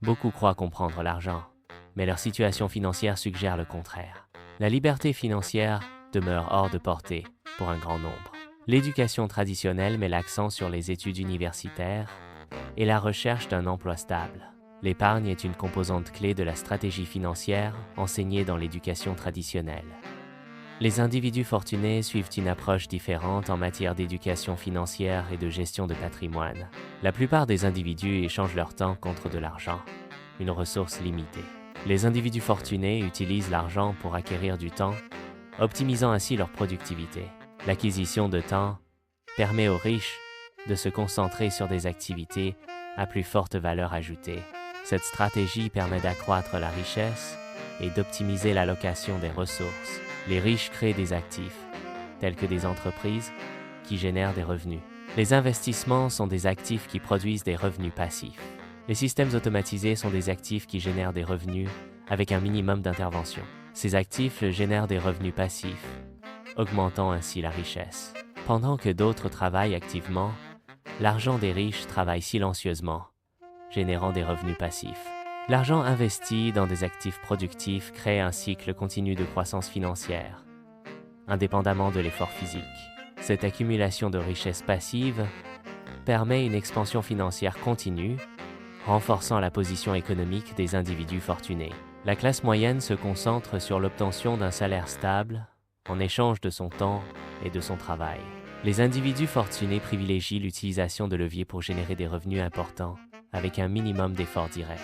Beaucoup croient comprendre l'argent, mais leur situation financière suggère le contraire. La liberté financière demeure hors de portée pour un grand nombre. L'éducation traditionnelle met l'accent sur les études universitaires et la recherche d'un emploi stable. L'épargne est une composante clé de la stratégie financière enseignée dans l'éducation traditionnelle. Les individus fortunés suivent une approche différente en matière d'éducation financière et de gestion de patrimoine. La plupart des individus échangent leur temps contre de l'argent, une ressource limitée. Les individus fortunés utilisent l'argent pour acquérir du temps, optimisant ainsi leur productivité. L'acquisition de temps permet aux riches de se concentrer sur des activités à plus forte valeur ajoutée. Cette stratégie permet d'accroître la richesse et d'optimiser l'allocation des ressources. Les riches créent des actifs, tels que des entreprises, qui génèrent des revenus. Les investissements sont des actifs qui produisent des revenus passifs. Les systèmes automatisés sont des actifs qui génèrent des revenus avec un minimum d'intervention. Ces actifs génèrent des revenus passifs, augmentant ainsi la richesse. Pendant que d'autres travaillent activement, l'argent des riches travaille silencieusement, générant des revenus passifs. L'argent investi dans des actifs productifs crée un cycle continu de croissance financière, indépendamment de l'effort physique. Cette accumulation de richesses passives permet une expansion financière continue, renforçant la position économique des individus fortunés. La classe moyenne se concentre sur l'obtention d'un salaire stable en échange de son temps et de son travail. Les individus fortunés privilégient l'utilisation de leviers pour générer des revenus importants avec un minimum d'efforts directs.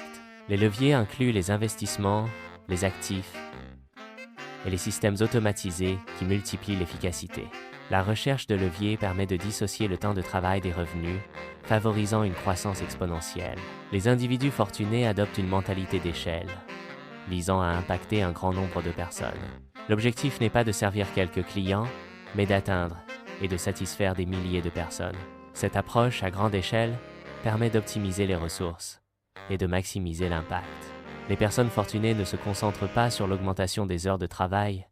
Les leviers incluent les investissements, les actifs et les systèmes automatisés qui multiplient l'efficacité. La recherche de leviers permet de dissocier le temps de travail des revenus, favorisant une croissance exponentielle. Les individus fortunés adoptent une mentalité d'échelle, visant à impacter un grand nombre de personnes. L'objectif n'est pas de servir quelques clients, mais d'atteindre et de satisfaire des milliers de personnes. Cette approche à grande échelle permet d'optimiser les ressources et de maximiser l'impact. Les personnes fortunées ne se concentrent pas sur l'augmentation des heures de travail,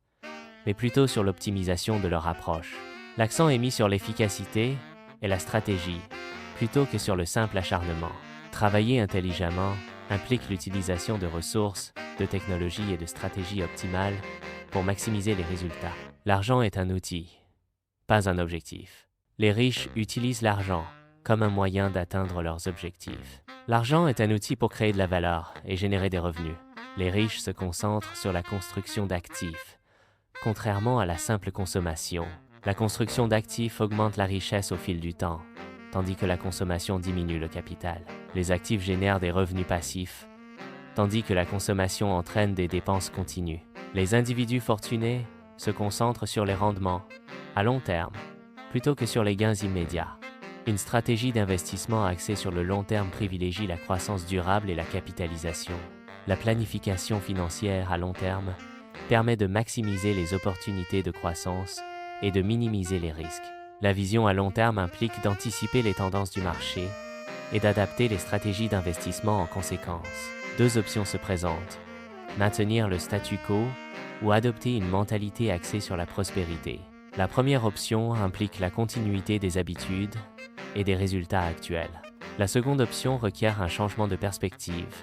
mais plutôt sur l'optimisation de leur approche. L'accent est mis sur l'efficacité et la stratégie, plutôt que sur le simple acharnement. Travailler intelligemment implique l'utilisation de ressources, de technologies et de stratégies optimales pour maximiser les résultats. L'argent est un outil, pas un objectif. Les riches utilisent l'argent comme un moyen d'atteindre leurs objectifs. L'argent est un outil pour créer de la valeur et générer des revenus. Les riches se concentrent sur la construction d'actifs, contrairement à la simple consommation. La construction d'actifs augmente la richesse au fil du temps, tandis que la consommation diminue le capital. Les actifs génèrent des revenus passifs, tandis que la consommation entraîne des dépenses continues. Les individus fortunés se concentrent sur les rendements, à long terme, plutôt que sur les gains immédiats. Une stratégie d'investissement axée sur le long terme privilégie la croissance durable et la capitalisation. La planification financière à long terme permet de maximiser les opportunités de croissance et de minimiser les risques. La vision à long terme implique d'anticiper les tendances du marché et d'adapter les stratégies d'investissement en conséquence. Deux options se présentent: maintenir le statu quo ou adopter une mentalité axée sur la prospérité. La première option implique la continuité des habitudes et des résultats actuels. La seconde option requiert un changement de perspective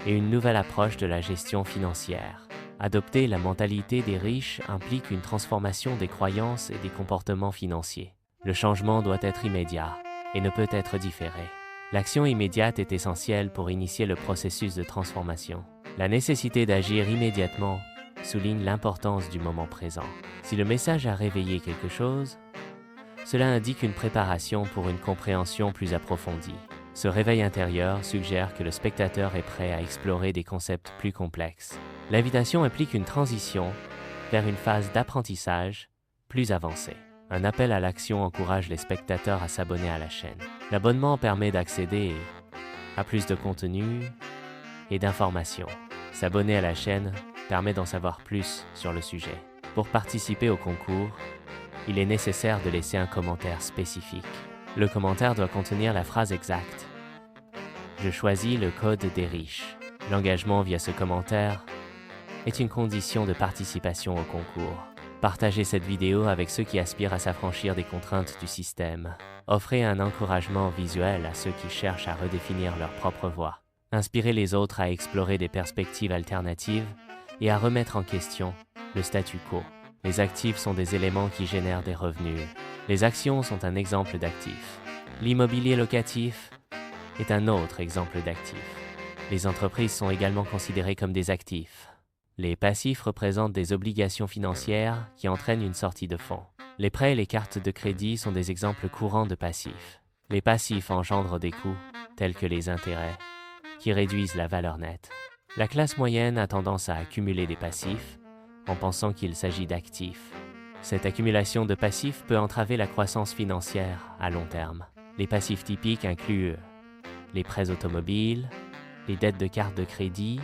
et une nouvelle approche de la gestion financière. Adopter la mentalité des riches implique une transformation des croyances et des comportements financiers. Le changement doit être immédiat et ne peut être différé. L'action immédiate est essentielle pour initier le processus de transformation. La nécessité d'agir immédiatement souligne l'importance du moment présent. Si le message a réveillé quelque chose, cela indique une préparation pour une compréhension plus approfondie. Ce réveil intérieur suggère que le spectateur est prêt à explorer des concepts plus complexes. L'invitation implique une transition vers une phase d'apprentissage plus avancée. Un appel à l'action encourage les spectateurs à s'abonner à la chaîne. L'abonnement permet d'accéder à plus de contenu et d'informations. S'abonner à la chaîne permet d'en savoir plus sur le sujet. Pour participer au concours, il est nécessaire de laisser un commentaire spécifique. Le commentaire doit contenir la phrase exacte. Je choisis le code des riches. L'engagement via ce commentaire est une condition de participation au concours. Partagez cette vidéo avec ceux qui aspirent à s'affranchir des contraintes du système. Offrez un encouragement visuel à ceux qui cherchent à redéfinir leur propre voie. inspirer les autres à explorer des perspectives alternatives et à remettre en question le statu quo. Les actifs sont des éléments qui génèrent des revenus. Les actions sont un exemple d'actif. L'immobilier locatif est un autre exemple d'actif. Les entreprises sont également considérées comme des actifs. Les passifs représentent des obligations financières qui entraînent une sortie de fonds. Les prêts et les cartes de crédit sont des exemples courants de passifs. Les passifs engendrent des coûts, tels que les intérêts, qui réduisent la valeur nette. La classe moyenne a tendance à accumuler des passifs en pensant qu'il s'agit d'actifs. Cette accumulation de passifs peut entraver la croissance financière à long terme. Les passifs typiques incluent les prêts automobiles, les dettes de cartes de crédit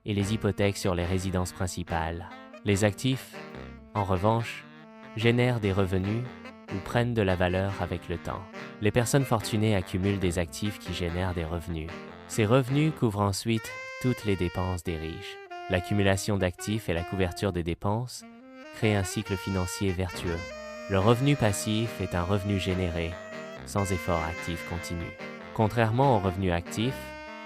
et les hypothèques sur les résidences principales. Les actifs, en revanche, génèrent des revenus ou prennent de la valeur avec le temps. Les personnes fortunées accumulent des actifs qui génèrent des revenus. Ces revenus couvrent ensuite toutes les dépenses des riches. L'accumulation d'actifs et la couverture des dépenses créent un cycle financier vertueux. Le revenu passif est un revenu généré sans effort actif continu. Contrairement au revenu actif,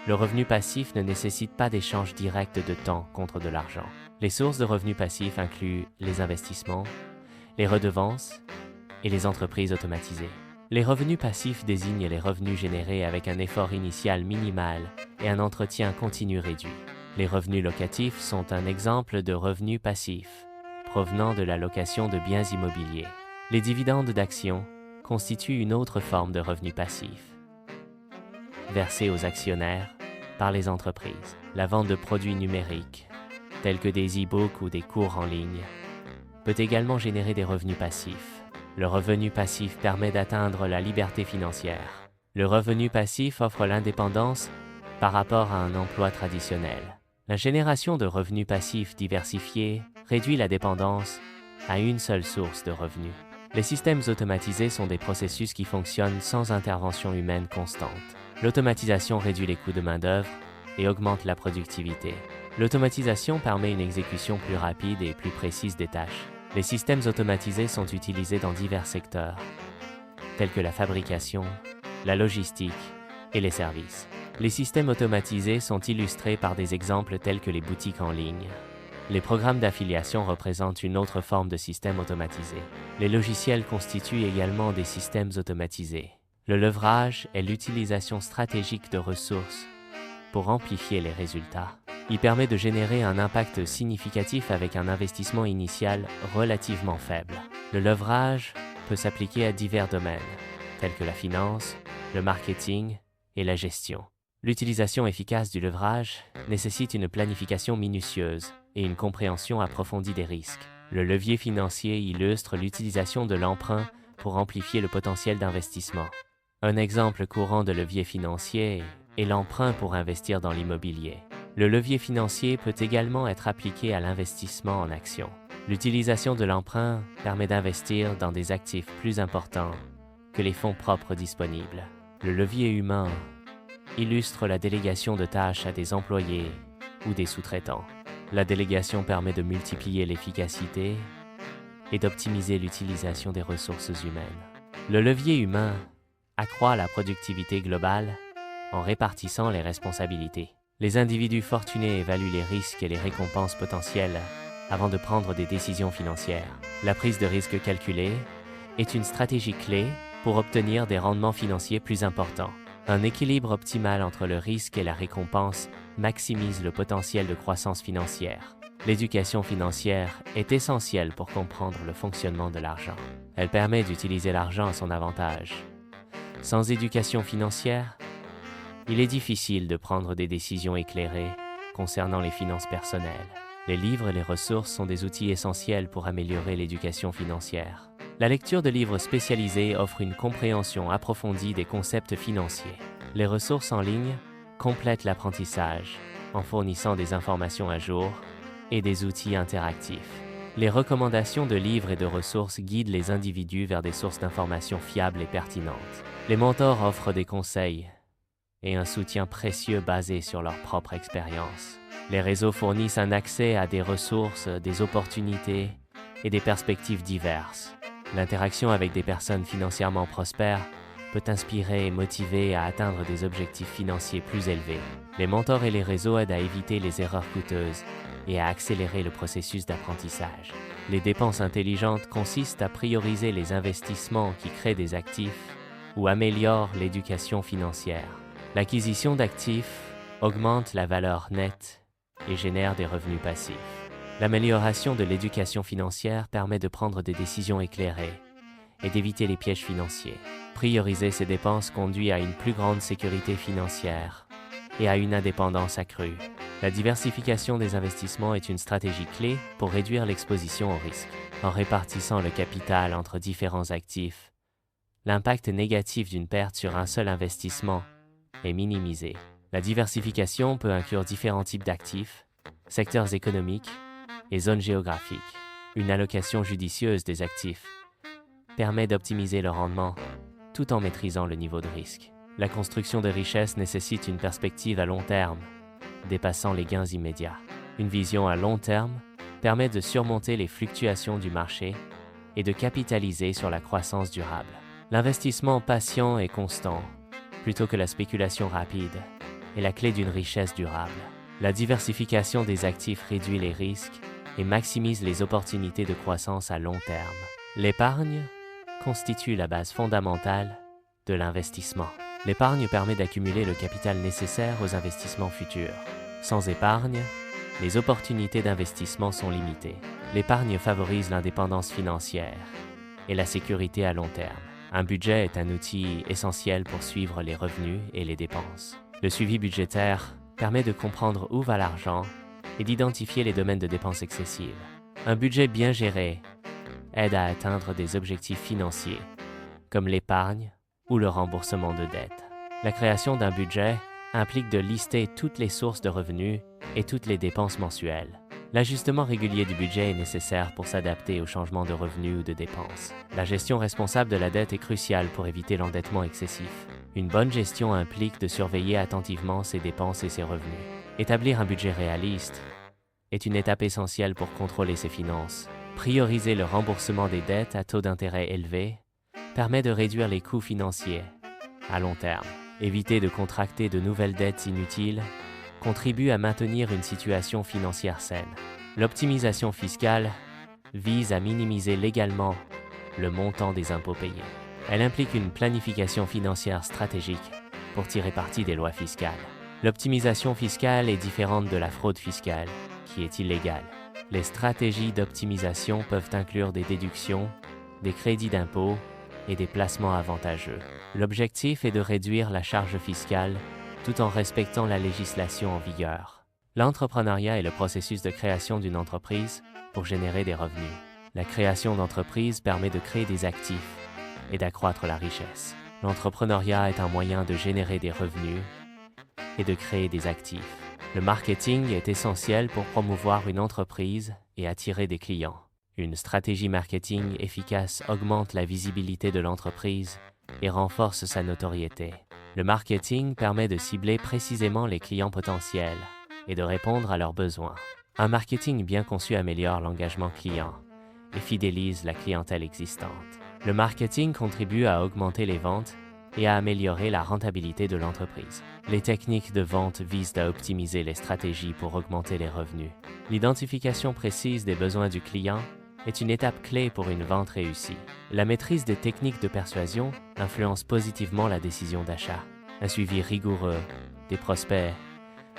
le revenu passif ne nécessite pas d'échange direct de temps contre de l'argent. Les sources de revenus passifs incluent les investissements, les redevances et les entreprises automatisées. Les revenus passifs désignent les revenus générés avec un effort initial minimal et un entretien continu réduit. Les revenus locatifs sont un exemple de revenus passifs, provenant de la location de biens immobiliers. Les dividendes d'actions constituent une autre forme de revenu passif, versés aux actionnaires par les entreprises. La vente de produits numériques, tels que des e-books ou des cours en ligne, peut également générer des revenus passifs. Le revenu passif permet d'atteindre la liberté financière. Le revenu passif offre l'indépendance par rapport à un emploi traditionnel. La génération de revenus passifs diversifiés réduit la dépendance à une seule source de revenus. Les systèmes automatisés sont des processus qui fonctionnent sans intervention humaine constante. L'automatisation réduit les coûts de main-d'œuvre et augmente la productivité. L'automatisation permet une exécution plus rapide et plus précise des tâches. Les systèmes automatisés sont utilisés dans divers secteurs, tels que la fabrication, la logistique et les services. Les systèmes automatisés sont illustrés par des exemples tels que les boutiques en ligne. Les programmes d'affiliation représentent une autre forme de système automatisé. Les logiciels constituent également des systèmes automatisés. Le leverage est l'utilisation stratégique de ressources pour amplifier les résultats. Il permet de générer un impact significatif avec un investissement initial relativement faible. Le leverage peut s'appliquer à divers domaines, tels que la finance, le marketing et la gestion. L'utilisation efficace du leverage nécessite une planification minutieuse et une compréhension approfondie des risques. Le levier financier illustre l'utilisation de l'emprunt pour amplifier le potentiel d'investissement. Un exemple courant de levier financier est l'emprunt pour investir dans l'immobilier. Le levier financier peut également être appliqué à l'investissement en actions. L'utilisation de l'emprunt permet d'investir dans des actifs plus importants que les fonds propres disponibles. Le levier humain illustre la délégation de tâches à des employés ou des sous-traitants. La délégation permet de multiplier l'efficacité et d'optimiser l'utilisation des ressources humaines. Le levier humain accroît la productivité globale en répartissant les responsabilités. Les individus fortunés évaluent les risques et les récompenses potentielles avant de prendre des décisions financières. La prise de risque calculée est une stratégie clé pour obtenir des rendements financiers plus importants. Un équilibre optimal entre le risque et la récompense maximise le potentiel de croissance financière. L'éducation financière est essentielle pour comprendre le fonctionnement de l'argent. Elle permet d'utiliser l'argent à son avantage. Sans éducation financière, il est difficile de prendre des décisions éclairées concernant les finances personnelles. Les livres et les ressources sont des outils essentiels pour améliorer l'éducation financière. La lecture de livres spécialisés offre une compréhension approfondie des concepts financiers. Les ressources en ligne complètent l'apprentissage en fournissant des informations à jour et des outils interactifs. Les recommandations de livres et de ressources guident les individus vers des sources d'informations fiables et pertinentes. Les mentors offrent des conseils et un soutien précieux basé sur leur propre expérience. Les réseaux fournissent un accès à des ressources, des opportunités et des perspectives diverses. L'interaction avec des personnes financièrement prospères peut inspirer et motiver à atteindre des objectifs financiers plus élevés. Les mentors et les réseaux aident à éviter les erreurs coûteuses et à accélérer le processus d'apprentissage. Les dépenses intelligentes consistent à prioriser les investissements qui créent des actifs ou améliorent l'éducation financière. L'acquisition d'actifs augmente la valeur nette et génère des revenus passifs. L'amélioration de l'éducation financière permet de prendre des décisions éclairées et d'éviter les pièges financiers. Prioriser ces dépenses conduit à une plus grande sécurité financière et à une indépendance accrue. La diversification des investissements est une stratégie clé pour réduire l'exposition au risque. En répartissant le capital entre différents actifs, l'impact négatif d'une perte sur un seul investissement est minimisé. La diversification peut inclure différents types d'actifs, secteurs économiques et zones géographiques. Une allocation judicieuse des actifs permet d'optimiser le rendement tout en maîtrisant le niveau de risque. La construction de richesses nécessite une perspective à long terme, dépassant les gains immédiats. Une vision à long terme permet de surmonter les fluctuations du marché et de capitaliser sur la croissance durable. L'investissement patient et constant, plutôt que la spéculation rapide, est la clé d'une richesse durable. La diversification des actifs réduit les risques et maximise les opportunités de croissance à long terme. L'épargne constitue la base fondamentale de l'investissement. L'épargne permet d'accumuler le capital nécessaire aux investissements futurs. Sans épargne, les opportunités d'investissement sont limitées. L'épargne favorise l'indépendance financière et la sécurité à long terme. Un budget est un outil essentiel pour suivre les revenus et les dépenses. Le suivi budgétaire permet de comprendre où va l'argent et d'identifier les domaines de dépenses excessives. Un budget bien géré aide à atteindre des objectifs financiers, comme l'épargne ou le remboursement de dettes. La création d'un budget implique de lister toutes les sources de revenus et toutes les dépenses mensuelles. L'ajustement régulier du budget est nécessaire pour s'adapter aux changements de revenus ou de dépenses. La gestion responsable de la dette est cruciale pour éviter l'endettement excessif. Une bonne gestion implique de surveiller attentivement ses dépenses et ses revenus. Établir un budget réaliste est une étape essentielle pour contrôler ses finances. Prioriser le remboursement des dettes à taux d'intérêt élevés permet de réduire les coûts financiers à long terme. Éviter de contracter de nouvelles dettes inutiles contribue à maintenir une situation financière saine. L'optimisation fiscale vise à minimiser légalement le montant des impôts payés. Elle implique une planification financière stratégique pour tirer parti des lois fiscales. L'optimisation fiscale est différente de la fraude fiscale, qui est illégale. Les stratégies d'optimisation peuvent inclure des déductions, des crédits d'impôt et des placements avantageux. L'objectif est de réduire la charge fiscale tout en respectant la législation en vigueur. L'entrepreneuriat est le processus de création d'une entreprise pour générer des revenus. La création d'entreprises permet de créer des actifs et d'accroître la richesse. L'entrepreneuriat est un moyen de générer des revenus et de créer des actifs. Le marketing est essentiel pour promouvoir une entreprise et attirer des clients. Une stratégie marketing efficace augmente la visibilité de l'entreprise et renforce sa notoriété. Le marketing permet de cibler précisément les clients potentiels et de répondre à leurs besoins. Un marketing bien conçu améliore l'engagement client et fidélise la clientèle existante. Le marketing contribue à augmenter les ventes et à améliorer la rentabilité de l'entreprise. Les techniques de vente visent à optimiser les stratégies pour augmenter les revenus. L'identification précise des besoins du client est une étape clé pour une vente réussie. La maîtrise des techniques de persuasion influence positivement la décision d'achat. Un suivi rigoureux des prospects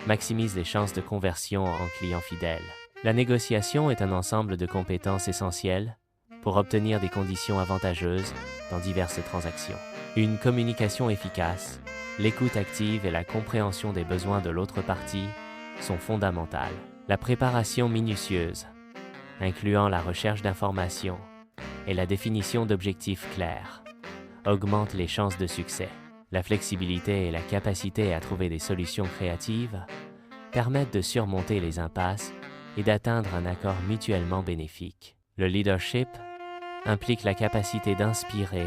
maximise les chances de conversion en clients fidèles. La négociation est un ensemble de compétences essentielles pour obtenir des conditions avantageuses dans diverses transactions. Une communication efficace, l'écoute active et la compréhension des besoins de l'autre partie sont fondamentales. La préparation minutieuse, incluant la recherche d'informations et la définition d'objectifs clairs, augmente les chances de succès. La flexibilité et la capacité à trouver des solutions créatives permettent de surmonter les impasses et d'atteindre un accord mutuellement bénéfique. Le leadership implique la capacité d'inspirer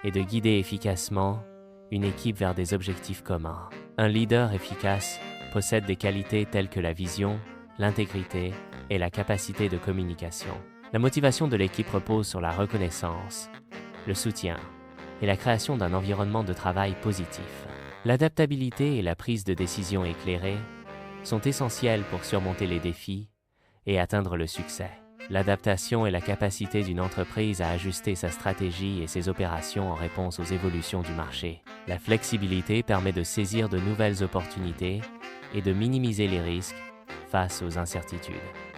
et de guider efficacement une équipe vers des objectifs communs. Un leader efficace possède des qualités telles que la vision, l'intégrité et la capacité de communication. La motivation de l'équipe repose sur la reconnaissance, le soutien et la création d'un environnement de travail positif. L'adaptabilité et la prise de décision éclairée sont essentielles pour surmonter les défis et atteindre le succès. L'adaptation est la capacité d'une entreprise à ajuster sa stratégie et ses opérations en réponse aux évolutions du marché. La flexibilité permet de saisir de nouvelles opportunités et de minimiser les risques face aux incertitudes.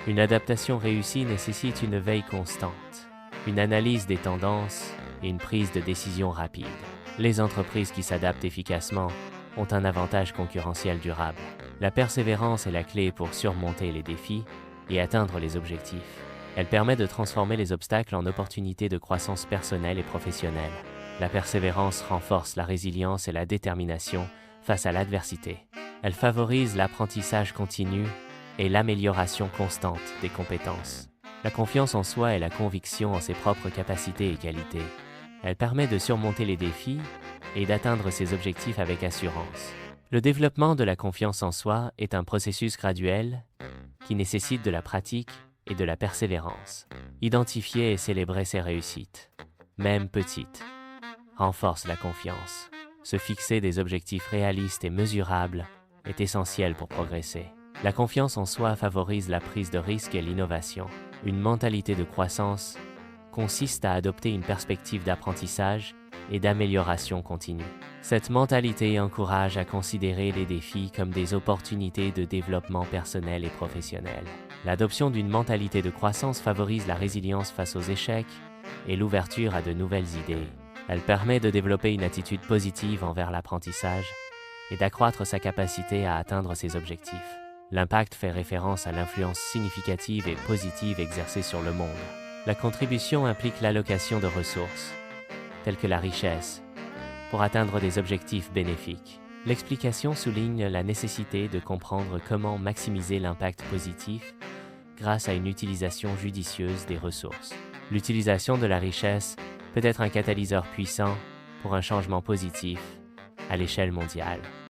Une adaptation réussie nécessite une veille constante, une analyse des tendances et une prise de décision rapide. Les entreprises qui s'adaptent efficacement ont un avantage concurrentiel durable. La persévérance est la clé pour surmonter les défis et atteindre les objectifs. Elle permet de transformer les obstacles en opportunités de croissance personnelle et professionnelle. La persévérance renforce la résilience et la détermination face à l'adversité. Elle favorise l'apprentissage continu et l'amélioration constante des compétences. La confiance en soi et la conviction en ses propres capacités et qualités. Elle permet de surmonter les défis et d'atteindre ses objectifs avec assurance. Le développement de la confiance en soi est un processus graduel qui nécessite de la pratique et de la persévérance. Identifier et célébrer ses réussites, même petites, renforce la confiance. Se fixer des objectifs réalistes et mesurables est essentiel pour progresser. La confiance en soi favorise la prise de risque et l'innovation. Une mentalité de croissance consiste à adopter une perspective d'apprentissage et d'amélioration continue. Cette mentalité encourage à considérer les défis comme des opportunités de développement personnel et professionnel. L'adoption d'une mentalité de croissance favorise la résilience face aux échecs et l'ouverture à de nouvelles idées. Elle permet de développer une attitude positive envers l'apprentissage et d'accroître sa capacité à atteindre ses objectifs. L'impact fait référence à l'influence significative et positive exercée sur le monde. La contribution implique l'allocation de ressources, telles que la richesse, pour atteindre des objectifs bénéfiques. L'explication souligne la nécessité de comprendre comment maximiser l'impact positif grâce à une utilisation judicieuse des ressources. L'utilisation de la richesse peut être un catalyseur puissant pour un changement positif à l'échelle mondiale.